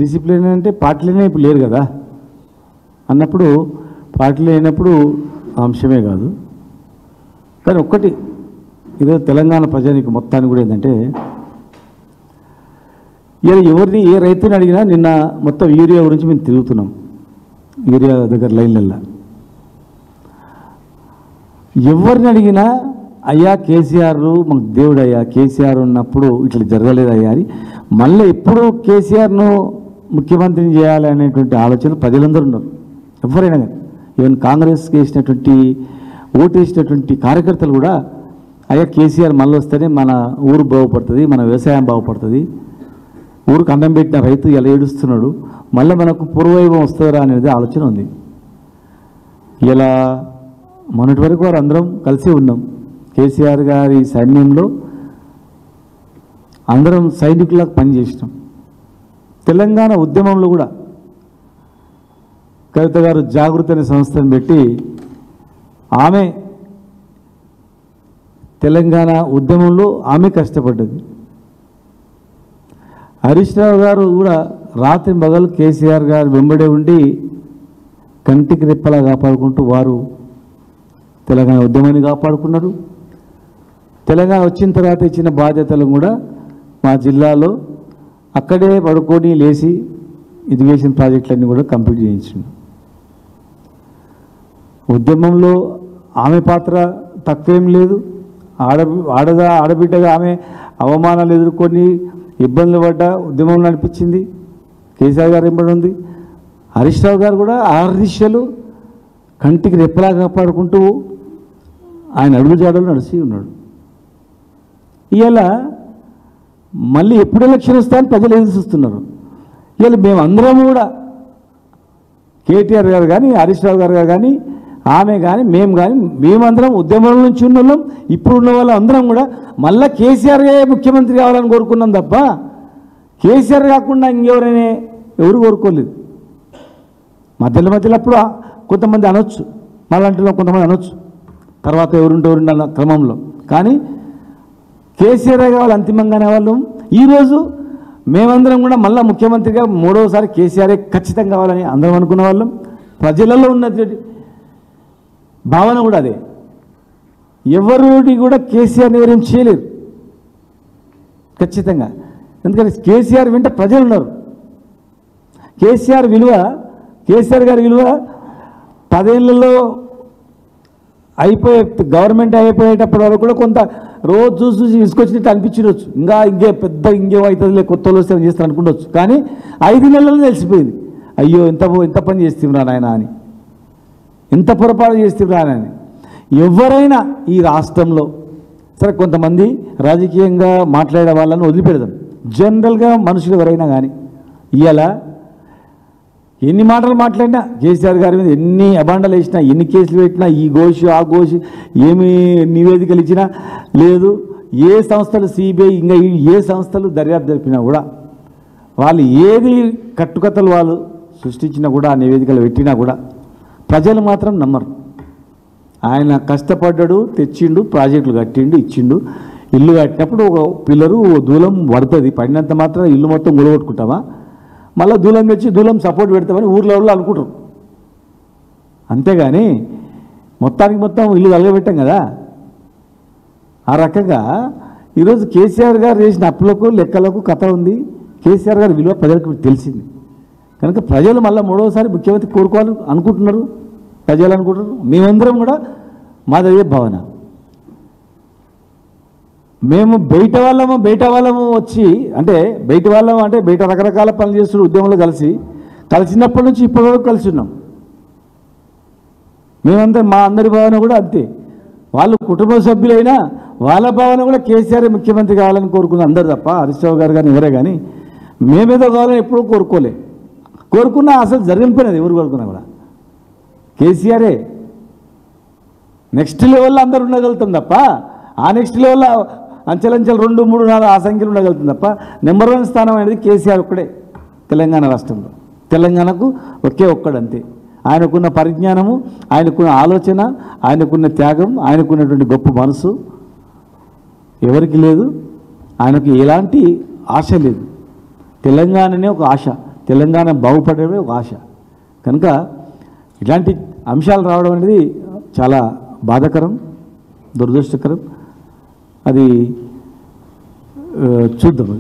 Discipline అంటే పార్టీలోనే ఇప్పుడు లేరు కదా అన్నప్పుడు, పార్టీలో అయినప్పుడు అంశమే కాదు. కానీ ఒక్కటి ఈరోజు తెలంగాణ ప్రజానికి మొత్తానికి కూడా ఏంటంటే, ఇలా ఎవరిని ఏ రైతుని అడిగినా, నిన్న మొత్తం యూరియా గురించి మేము తిరుగుతున్నాం, యూరియా దగ్గర లైన్లల్లో ఎవరిని అడిగినా అయ్యా కేసీఆర్ మాకు దేవుడు అయ్యా, కేసీఆర్ ఉన్నప్పుడు ఇట్లా జరగలేదయ్యా అని, మళ్ళీ ఎప్పుడు కేసీఆర్ను ముఖ్యమంత్రిని చేయాలి అనేటువంటి ఆలోచన ప్రజలందరూ ఉన్నారు. ఎవరైనా కానీ, ఈవెన్ కాంగ్రెస్కి వేసినటువంటి ఓటు వేసినటువంటి కార్యకర్తలు కూడా అయ్యా కేసీఆర్ మళ్ళీ వస్తేనే మన ఊరు బాగుపడుతుంది, మన వ్యవసాయం బాగుపడుతుంది, ఊరికి అన్నం పెట్టిన రైతు ఎలా ఏడుస్తున్నాడు, మళ్ళీ మనకు పూర్వవైభవం వస్తుందా అనేది ఆలోచన ఉంది. ఇలా మొన్నటి వరకు వారు అందరం కలిసి ఉన్నాం. కేసీఆర్ గారి సైన్యంలో అందరం సైనికులకు పనిచేసినాం. తెలంగాణ ఉద్యమంలో కూడా కవిత గారు జాగృతి అనే సంస్థను పెట్టి ఆమె తెలంగాణ ఉద్యమంలో ఆమె కష్టపడ్డది. హరీష్ రావు గారు కూడా రాత్రి మగలు కేసీఆర్ గారు వెంబడే ఉండి కంటికి రెప్పలా కాపాడుకుంటూ వారు తెలంగాణ ఉద్యమాన్ని కాపాడుకున్నారు. తెలంగాణ వచ్చిన తర్వాత ఇచ్చిన బాధ్యతలు కూడా మా జిల్లాలో అక్కడే పడుకొని లేచి ఇరిగేషన్ ప్రాజెక్టులన్నీ కూడా కంప్లీట్ చేయించింది. ఉద్యమంలో ఆమె పాత్ర తక్కువేం లేదు. ఆడబిడ్డగా ఆమె అవమానాలు ఎదుర్కొని ఇబ్బందులు పడ్డ ఉద్యమం నడిపించింది. కేసీఆర్ గారు ఎంబడి ఉంది. హరీష్ రావు గారు కూడా ఆరు దిశలు కంటికి రెప్పలా కాపాడుకుంటూ ఆయన అడుగుజాడలు నడిచి ఉన్నాడు. ఇవాళ మళ్ళీ ఎప్పుడు ఎలక్షన్ వస్తాయని ప్రజలు ఎదురు చూస్తున్నారు. ఇవాళ మేమందరం కూడా కేటీఆర్ గారు కానీ, హరీష్ రావు గారు కానీ, ఆమె కానీ, మేము కానీ, మేమందరం ఉద్యమం నుంచి ఉన్న వాళ్ళం, ఇప్పుడున్న వాళ్ళు అందరం కూడా మళ్ళీ కేసీఆర్ ముఖ్యమంత్రి కావాలని కోరుకున్నాం తప్ప కేసీఆర్ కాకుండా ఇంకెవరైనా ఎవరు కోరుకోలేదు. మధ్యలో అప్పుడు కొంతమంది అనొచ్చు, మళ్ళంటిలో కొంతమంది అనొచ్చు, తర్వాత ఎవరుంటే అన్న క్రమంలో. కానీ కేసీఆర్ కావాలి అంతిమంగానే వాళ్ళం. ఈరోజు మేమందరం కూడా మళ్ళీ ముఖ్యమంత్రిగా మూడవసారి కేసీఆర్ ఖచ్చితంగా కావాలని అందరం అనుకున్న వాళ్ళం. ప్రజలలో ఉన్నది భావన కూడా అదే. ఎవరిని కూడా కేసీఆర్ని ఎవరేం చేయలేరు ఖచ్చితంగా. ఎందుకంటే కేసీఆర్ వెంట ప్రజలు ఉన్నారు. కేసీఆర్ గారి విలువ 10 ఏళ్లలో గవర్నమెంట్ అయిపోయేటప్పటి వరకు కూడా కొంత రోజు చూసి తీసుకొచ్చినట్టు అనిపించవచ్చు. ఇంకేమవుతుంది కొత్త వాళ్ళు వస్తే చేస్తారు అనుకుంటవచ్చు. కానీ 5 నెలల్లో తెలిసిపోయింది, అయ్యో ఎంత పని చేస్తున్నా నాయన అని, ఎంత పొరపాటు చేస్తున్నా అని. ఎవరైనా ఈ రాష్ట్రంలో సరే కొంతమంది రాజకీయంగా మాట్లాడే వాళ్ళని వదిలిపెడదాం, జనరల్గా మనుషులు ఎవరైనా కానీ ఇవాళ ఎన్ని మాటలు మాట్లాడినా, కేసీఆర్ గారి మీద ఎన్ని అబాండాలు వేసినా, ఎన్ని కేసులు పెట్టినా, ఈ ఘోషి ఆ ఘోషి ఏమి నివేదికలు ఇచ్చినా లేదు, ఏ సంస్థలు సిబిఐ ఇంకా ఏ సంస్థలు దర్యాప్తు జరిపినా కూడా వాళ్ళు ఏది కట్టుకథలు వాళ్ళు సృష్టించినా కూడా, ఆ నివేదికలు పెట్టినా కూడా ప్రజలు మాత్రం నమ్మరు. ఆయన కష్టపడ్డాడు, తెచ్చిండు, ప్రాజెక్టులు కట్టిండు, ఇచ్చిండు. ఇల్లు కట్టినప్పుడు ఒక పిల్లరు దూలం పడుతుంది, పడినంత మాత్రం ఇల్లు మొత్తం గులగొట్టుకుంటామా, మళ్ళీ దూలం తెచ్చి దూలం సపోర్ట్ పెడతామని ఊర్లో వాళ్ళు అనుకుంటారు. అంతేగాని మొత్తానికి మొత్తం ఇల్లు కలగబెట్టాం కదా. ఆ రకంగా ఈరోజు కేసీఆర్ గారు చేసిన అప్పులకు లెక్కలకు కథ ఉంది. కేసీఆర్ గారి విలువ ప్రజలకు తెలిసింది కనుక ప్రజలు మళ్ళీ మూడవసారి ముఖ్యమంత్రి కోరుకోవాలి అనుకుంటున్నారు, ప్రజలు అనుకుంటున్నారు. మేమందరం కూడా మాదయ్యే భావన. మేము బయట వాళ్ళము వచ్చి అంటే బయట రకరకాల పనులు చేస్తున్న ఉద్యమంలో కలిసినప్పటి నుంచి ఇప్పటి వరకు కలిసి ఉన్నాం. మేమందరం మా అందరి భావన కూడా అంతే. వాళ్ళు కుటుంబ సభ్యులైనా వాళ్ళ భావన కూడా కేసీఆర్ ముఖ్యమంత్రి కావాలని కోరుకున్న అందరు తప్ప హరీష్ రావు గారు కానీ ఎవరే కానీ మేమేదో కావాలని ఎప్పుడూ కోరుకున్నా అసలు జరిగిపోయినది. ఎవరు కోరుకున్నా కూడా కేసీఆరే నెక్స్ట్ లెవెల్లో అందరు ఉండగలుగుతాం తప్ప ఆ నెక్స్ట్ లెవెల్లో అంచెలంచెలు 2, 3, 4 ఆ సంఖ్యలు ఉండగలుగుతుంది తప్ప నెంబర్ 1 స్థానం అనేది కేసీఆర్ ఒక్కడే తెలంగాణ రాష్ట్రంలో. తెలంగాణకు ఒక్కడంతే. ఆయనకున్న పరిజ్ఞానము, ఆయనకున్న ఆలోచన, ఆయనకున్న త్యాగం, ఆయనకున్నటువంటి గొప్ప మనసు ఎవరికి లేదు. ఆయనకు ఎలాంటి ఆశ లేదు. తెలంగాణనే ఒక ఆశ, తెలంగాణ బాగుపడమే ఒక ఆశ. కనుక ఇలాంటి అంశాలు రావడం అనేది చాలా బాధాకరం, దురదృష్టకరం. అది చూద్దాం.